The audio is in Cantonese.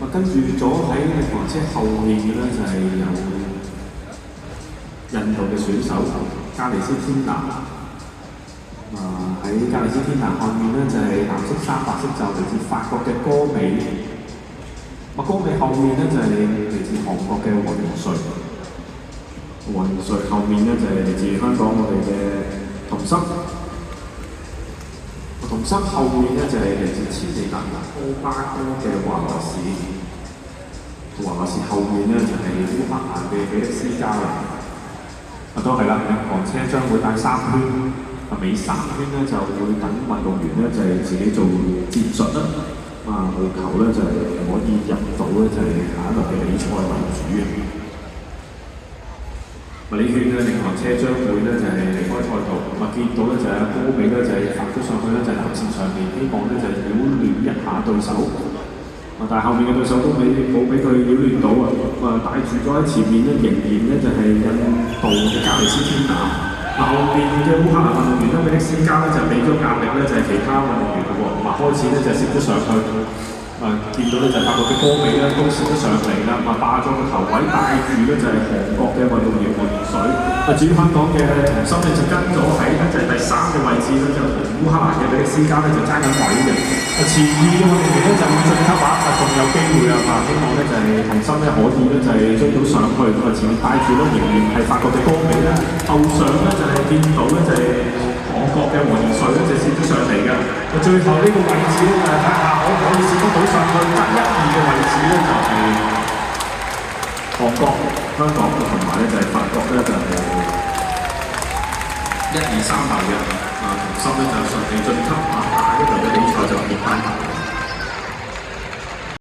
跟住咗喺力王車後面嘅咧就係有印度嘅選手加利斯天拿。喺加利斯天拿後面咧就係藍色衫白色袖嚟自法國嘅歌美。歌美後面咧就係嚟自韓國嘅黃元帥。黃元帥後面咧就係嚟自香港我哋嘅童森。童森後面咧就係嚟自千里達波巴哥嘅華萊士。華萊士後面咧就係烏克蘭嘅比利斯加啦。都係啦，日韓車將會帶3圈，尾3圈咧就會等運動員咧就係自己做戰術啦。務求咧就係可以入到咧就係下一輪嘅比賽為主嘅。呢圈咧日韓車將會咧就係離開賽道，見到咧就係高美咧就係發咗上去咧就係藍線上面，希望咧就係擾亂一下對手。但係後面嘅對手都冇俾佢擾亂到帶住咗喺前面咧，仍然咧就係印度嘅加利斯天拿。後面嘅烏克蘭運動員咧，比利斯加咧就俾咗壓力咧，就係其他運動員喎，開始咧就攝咗上去。見到咧就係法國嘅歌美咧都攝咗上嚟啦，霸咗個頭位，帶住咧就係韓國嘅運動員黃元水。至於香港嘅童森咧就跟咗喺就係第3嘅位置咧，就同烏克蘭嘅比利斯加咧就爭緊位嘅。前2嘅運動員咧就會晉級仲有機會啊！希望咧就係童森咧可以咧就係追到上去，前面帶住咧仍然係法國嘅歌美啦，後上咧就係見到咧就係韓國嘅黃元水咧就攝咗上嚟嘅。最後呢個位置咧就係睇下可唔可以攝得到上去，得1、2嘅位置咧就係韓國、香港同埋咧就係法國咧就係1、2、3排嘅。童森咧就順利晉級下一輪嘅比賽就